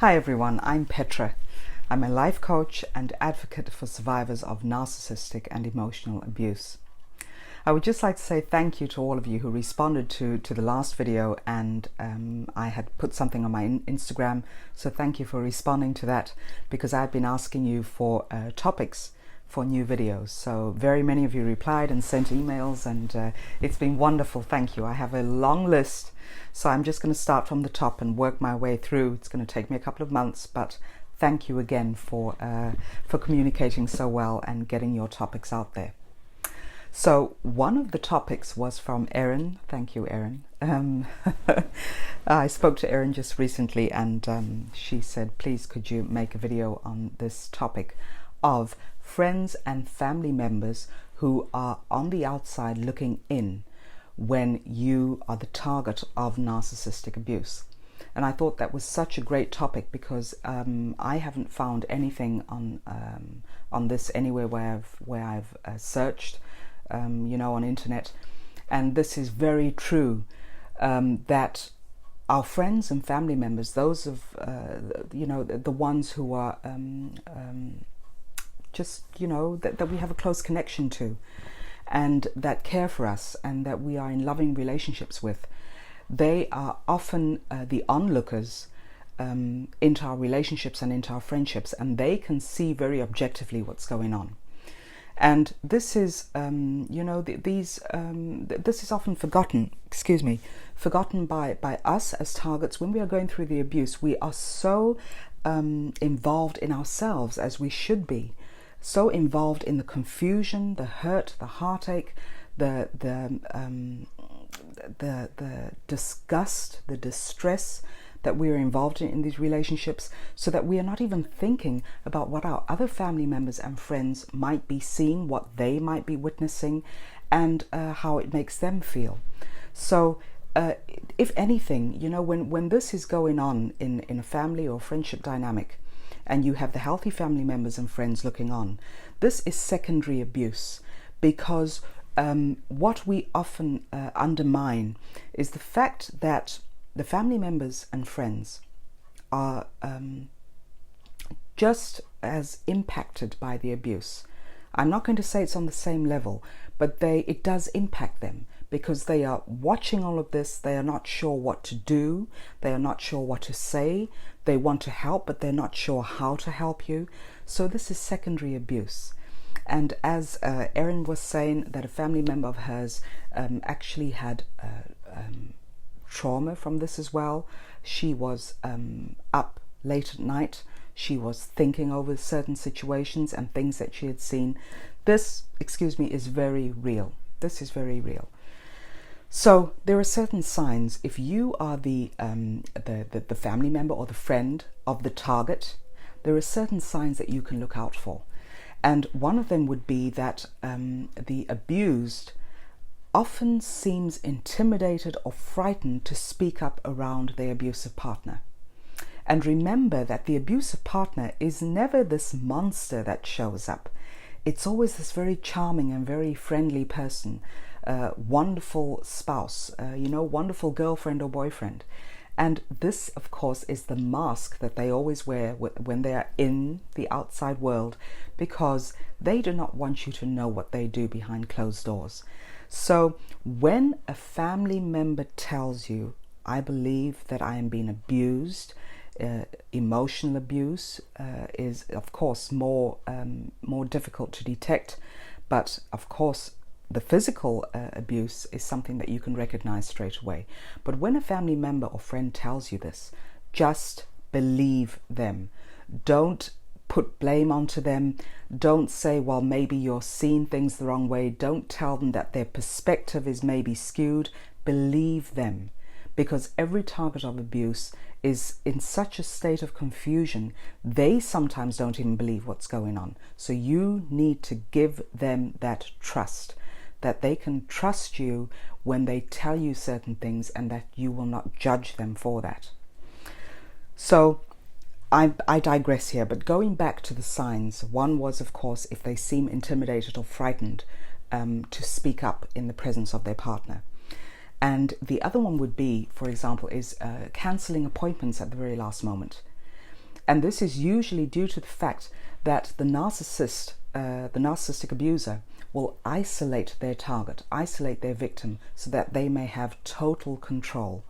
Hi everyone, I'm Petra. I'm a life coach and advocate for survivors of narcissistic and emotional abuse. I would just like to say thank you to all of you who responded to the last video, and I had put something on my Instagram, so thank you for responding to that, because I've been asking you for topics for new videos. So very many of you replied and sent emails, and it's been wonderful. Thank you. I have a long list, so I'm just going to start from the top and work my way through. It's going to take me a couple of months, but thank you again for communicating so well and getting your topics out there. So one of the topics was from Erin. Thank you, Erin. I spoke to Erin just recently, and she said, please could you make a video on this topic of friends and family members who are on the outside looking in when you are the target of narcissistic abuse. And I thought that was such a great topic, because I haven't found anything on this anywhere where I've searched, on internet. And this is very true, that our friends and family members, those of the ones who are that we have a close connection to, and that care for us, and that we are in loving relationships with, they are often the onlookers into our relationships and into our friendships, and they can see very objectively what's going on. And this is, this is often forgotten. Forgotten by us as targets. When we are going through the abuse, we are so involved in ourselves, as we should be. So involved in the confusion, the hurt, the heartache, the disgust, the distress that we are involved in these relationships, so that we are not even thinking about what our other family members and friends might be seeing, what they might be witnessing, and how it makes them feel. So if anything, when this is going on in a family or friendship dynamic, and you have the healthy family members and friends looking on, this is secondary abuse, because what we often undermine is the fact that the family members and friends are just as impacted by the abuse. I'm not going to say it's on the same level, but it does impact them, because they are watching all of this. They are not sure what to do. They are not sure what to say. They want to help, but they're not sure how to help you. So this is secondary abuse. And as Erin was saying, that a family member of hers actually had trauma from this as well. She was up late at night. She was thinking over certain situations and things that she had seen. This, is very real. This is very real. So there are certain signs. If you are the family member or the friend of the target, there are certain signs that you can look out for. And one of them would be that the abused often seems intimidated or frightened to speak up around their abusive partner. And remember that the abusive partner is never this monster that shows up. It's always this very charming and very friendly person, wonderful spouse, wonderful girlfriend or boyfriend. And this, of course, is the mask that they always wear when they are in the outside world, because they do not want you to know what they do behind closed doors. So when a family member tells you, I believe that I am being abused, emotional abuse is, of course, more difficult to detect, but of course the physical abuse is something that you can recognize straight away. But when a family member or friend tells you this, just believe them. Don't put blame onto them. Don't say, well, maybe you're seeing things the wrong way. Don't tell them that their perspective is maybe skewed. Believe them, because every target of abuse is in such a state of confusion, they sometimes don't even believe what's going on. So you need to give them that trust, that they can trust you when they tell you certain things, and that you will not judge them for that. So I digress here, but going back to the signs, one was, of course, if they seem intimidated or frightened to speak up in the presence of their partner. And the other one would be, for example, is cancelling appointments at the very last moment. And this is usually due to the fact that the narcissistic abuser will isolate their target, isolate their victim, so that they may have total control.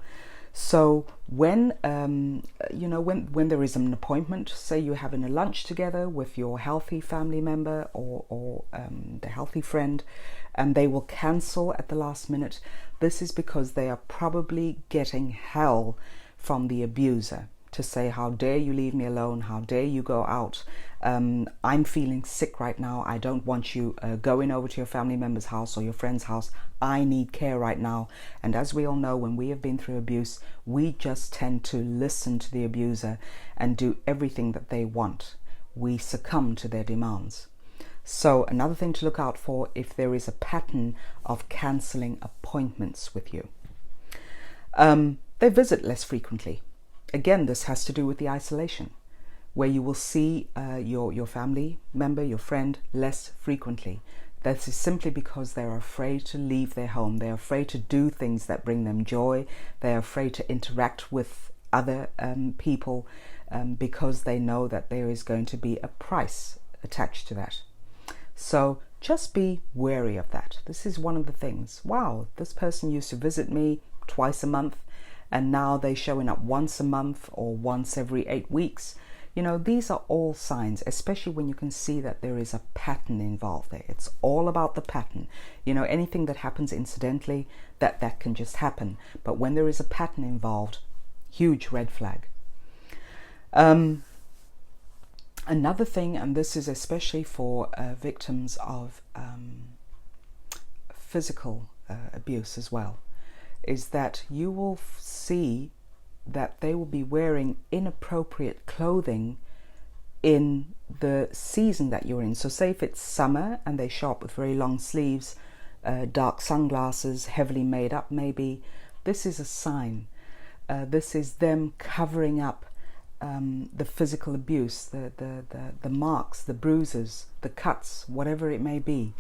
So when when there is an appointment, say you're having a lunch together with your healthy family member or the healthy friend, and they will cancel at the last minute, this is because they are probably getting hell from the abuser to say, how dare you leave me alone, how dare you go out, I'm feeling sick right now, I don't want you going over to your family member's house or your friend's house, I need care right now. And as we all know, when we have been through abuse, we just tend to listen to the abuser and do everything that they want. We succumb to their demands. So another thing to look out for, if there is a pattern of cancelling appointments with you. They visit less frequently. Again, this has to do with the isolation, where you will see your family member, your friend, less frequently. That is simply because they're afraid to leave their home. They're afraid to do things that bring them joy. They're afraid to interact with other people because they know that there is going to be a price attached to that. So just be wary of that. This is one of the things. Wow, this person used to visit me twice a month, and now they're showing up once a month or once every 8 weeks. You know, these are all signs, especially when you can see that there is a pattern involved there. It's all about the pattern. You know, anything that happens incidentally, that can just happen. But when there is a pattern involved, huge red flag. Another thing, and this is especially for victims of physical abuse as well, is that you will see that they will be wearing inappropriate clothing in the season that you're in. So say if it's summer and they show up with very long sleeves, dark sunglasses, heavily made up maybe, this is a sign. This is them covering up the physical abuse, the marks, the bruises, the cuts, whatever it may be.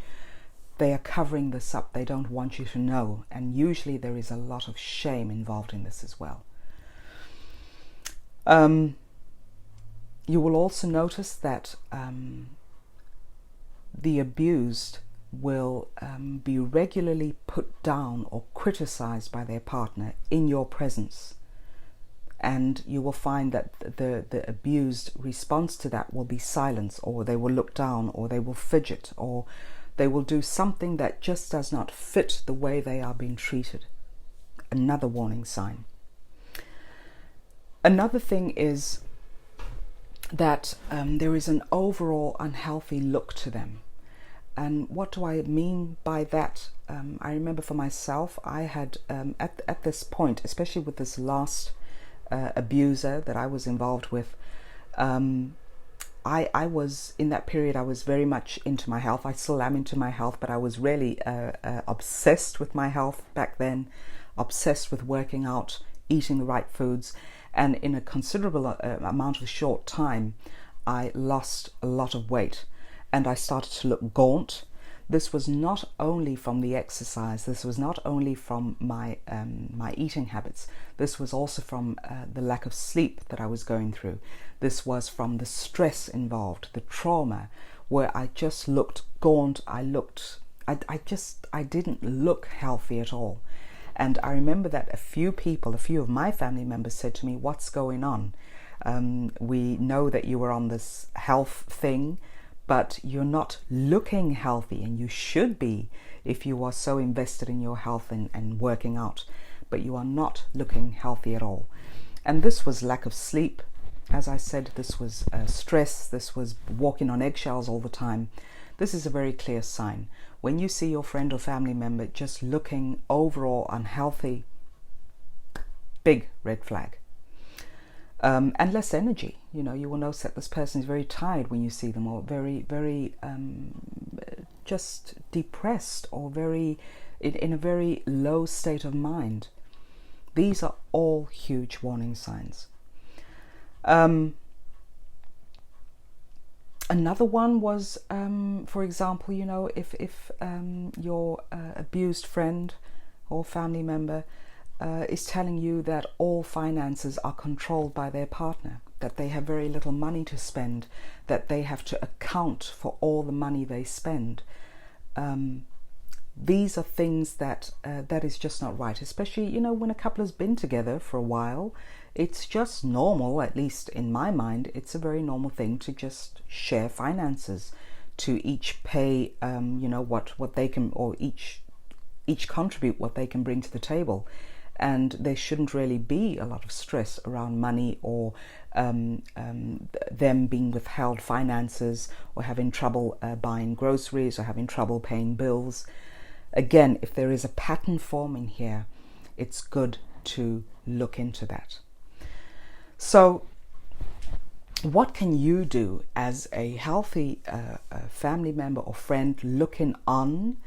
They are covering this up. They don't want you to know. And usually there is a lot of shame involved in this as well. You will also notice that the abused will be regularly put down or criticized by their partner in your presence. And you will find that the abused response to that will be silence, or they will look down, or they will fidget, or they will do something that just does not fit the way they are being treated. Another warning sign. Another thing is that there is an overall unhealthy look to them. And what do I mean by that? I remember for myself, I had at this point, especially with this last abuser that I was involved with, I was, in that period, I was very much into my health. I still am into my health, but I was really obsessed with my health back then, obsessed with working out, eating the right foods. And in a considerable amount of short time, I lost a lot of weight and I started to look gaunt. This was not only from the exercise, this was not only from my eating habits, this was also from the lack of sleep that I was going through. This was from the stress involved, the trauma, where I just looked gaunt. I didn't look healthy at all. And I remember that a few of my family members said to me, "What's going on? We know that you were on this health thing, but you're not looking healthy, and you should be if you are so invested in your health and working out, but you are not looking healthy at all." And this was lack of sleep. As I said, this was stress. This was walking on eggshells all the time. This is a very clear sign. When you see your friend or family member just looking overall unhealthy, big red flag. And less energy. You know, you will notice that this person is very tired when you see them, or very, very just depressed, or very in a very low state of mind. These are all huge warning signs. Another one was, for example, you know, if your abused friend or family member is telling you that all finances are controlled by their partner. that they have very little money to spend, that they have to account for all the money they spend. These are things that that is just not right, especially, you know, when a couple has been together for a while. It's just normal, at least in my mind, it's a very normal thing to just share finances, to each pay, you know, what they can, or each contribute what they can bring to the table. And there shouldn't really be a lot of stress around money, or them being withheld finances, or having trouble buying groceries, or having trouble paying bills. Again, if there is a pattern forming here, it's good to look into that. So what can you do as a healthy family member or friend, looking on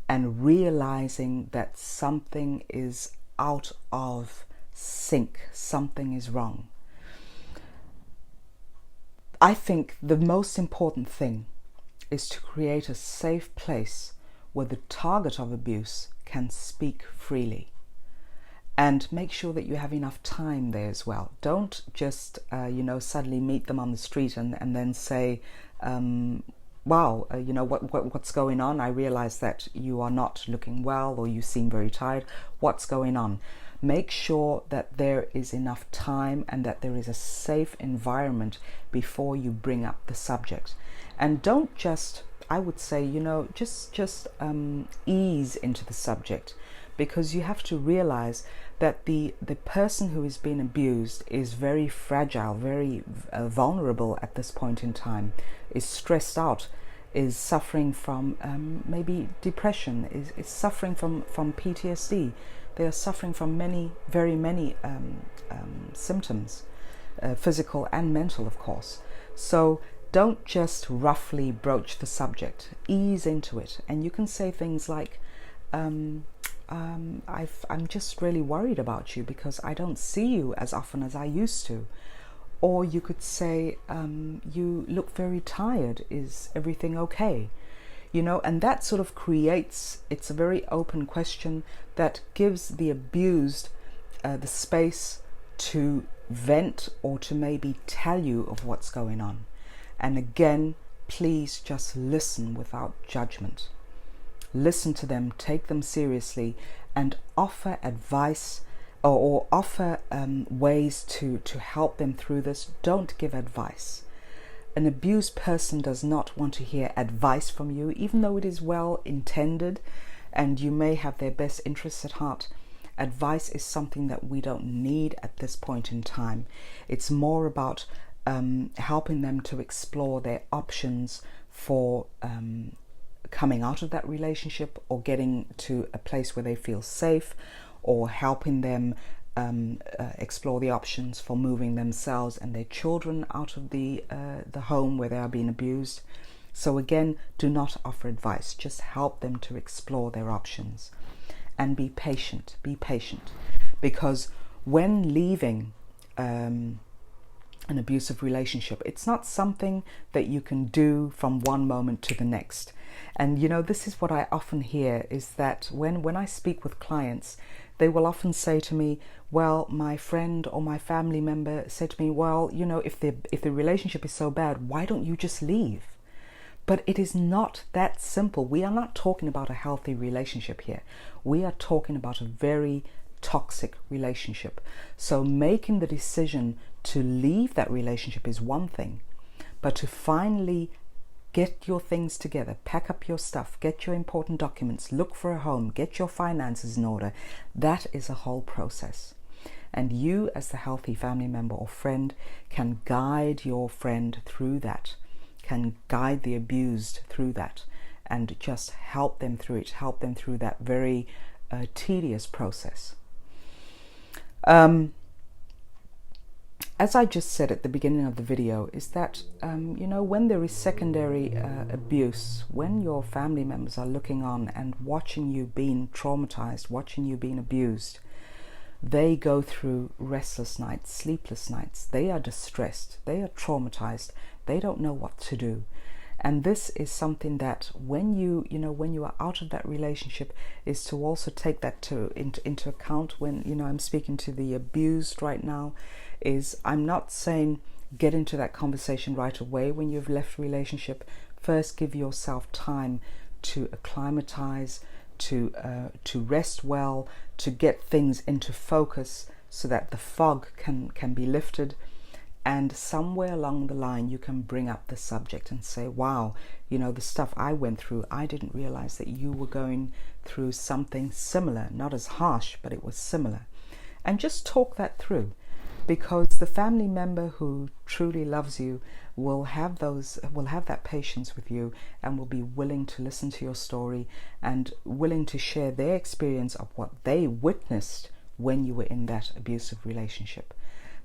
and realizing that something is out of sync, something is wrong? I think the most important thing is to create a safe place where the target of abuse can speak freely. And make sure that you have enough time there as well. Don't just, you know, suddenly meet them on the street and then say, wow, you know, what's going on? I realize that you are not looking well, or you seem very tired. What's going on? Make sure that there is enough time and that there is a safe environment before you bring up the subject. And don't just, I would say, you know, just ease into the subject, because you have to realize that the person who is being abused is very fragile, very vulnerable at this point in time, is stressed out, is suffering from maybe depression, is suffering from PTSD. They are suffering from very many symptoms, physical and mental, of course. So don't just roughly broach the subject, ease into it. And you can say things like, I'm just really worried about you because I don't see you as often as I used to. Or you could say, you look very tired. Is everything okay? You know, and that sort of creates, it's a very open question that gives the abused the space to vent, or to maybe tell you of what's going on. And again, please just listen without judgment. Listen to them, take them seriously, and offer advice, or offer ways to help them through this. Don't give advice. An abused person does not want to hear advice from you, even though it is well intended and you may have their best interests at heart. Advice is something that we don't need at this point in time. It's more about helping them to explore their options for coming out of that relationship, or getting to a place where they feel safe, or helping them explore the options for moving themselves and their children out of the home where they are being abused. So again, do not offer advice, just help them to explore their options. And be patient, because when leaving an abusive relationship, it's not something that you can do from one moment to the next. And you know, this is what I often hear, is that when I speak with clients, they will often say to me, well, my friend or my family member said to me, well, you know, if the relationship is so bad, why don't you just leave? But it is not that simple. We are not talking about a healthy relationship here. We are talking about a very toxic relationship. So making the decision to leave that relationship is one thing, but to finally get your things together, pack up your stuff, get your important documents, look for a home, get your finances in order, that is a whole process. And you, as the healthy family member or friend, can guide your friend through that, can guide the abused through that, and just help them through it, help them through that very tedious process. As I just said at the beginning of the video, is that, you know, when there is secondary abuse, when your family members are looking on and watching you being traumatized, watching you being abused, they go through restless nights, sleepless nights. They are distressed, they are traumatized, they don't know what to do. And this is something that when you are out of that relationship, is to also take that into account when, you know, I'm speaking to the abused right now, is I'm not saying get into that conversation right away when you've left a relationship. First, give yourself time to acclimatize, to rest well, to get things into focus so that the fog can be lifted. And somewhere along the line, you can bring up the subject and say, wow, you know, the stuff I went through, I didn't realize that you were going through something similar, not as harsh, but it was similar. And just talk that through, because the family member who truly loves you will have that patience with you and will be willing to listen to your story and willing to share their experience of what they witnessed when you were in that abusive relationship.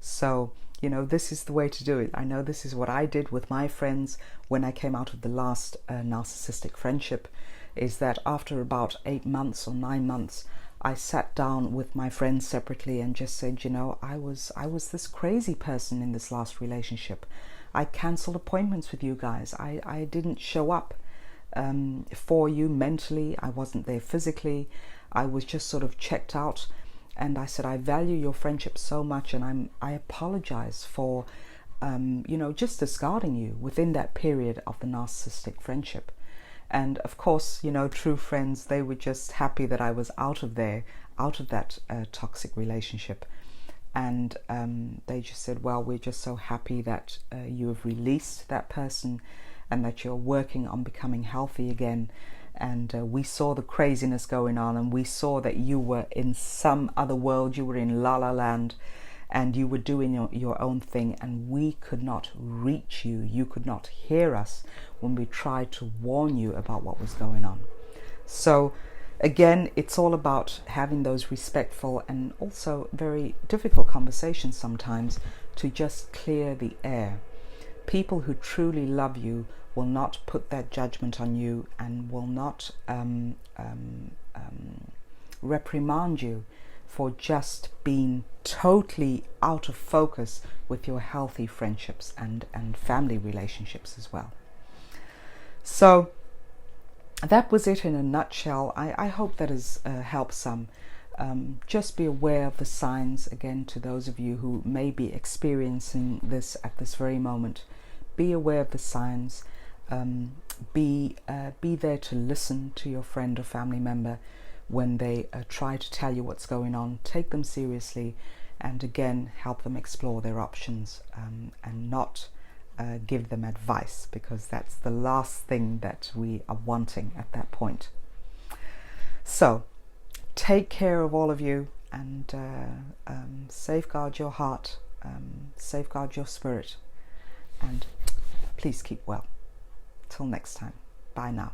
So, you know, this is the way to do it. I know this is what I did with my friends when I came out of the last narcissistic friendship, is that after about 8 months or 9 months, I sat down with my friends separately and just said, you know, I was this crazy person in this last relationship. I cancelled appointments with you guys. I didn't show up for you mentally. I wasn't there physically. I was just sort of checked out. And I said, I value your friendship so much, and I apologize for, you know, just discarding you within that period of the narcissistic friendship. And of course, you know, true friends, they were just happy that I was out of that toxic relationship. And they just said, well, we're just so happy that you have released that person and that you're working on becoming healthy again. And we saw the craziness going on, and we saw that you were in some other world. You were in La La Land, and you were doing your own thing, and we could not reach you. You could not hear us when we tried to warn you about what was going on. So again, it's all about having those respectful and also very difficult conversations sometimes to just clear the air. People who truly love you will not put that judgment on you and will not reprimand you for just being totally out of focus with your healthy friendships and family relationships as well. So that was it in a nutshell. I hope that has helped some. Just be aware of the signs, again, to those of you who may be experiencing this at this very moment. Be aware of the signs. Be there to listen to your friend or family member when they try to tell you what's going on. Take them seriously, and again, help them explore their options, and not give them advice, because that's the last thing that we are wanting at that point. So take care of all of you, and safeguard your heart, safeguard your spirit, and please keep well. Till next time. Bye now.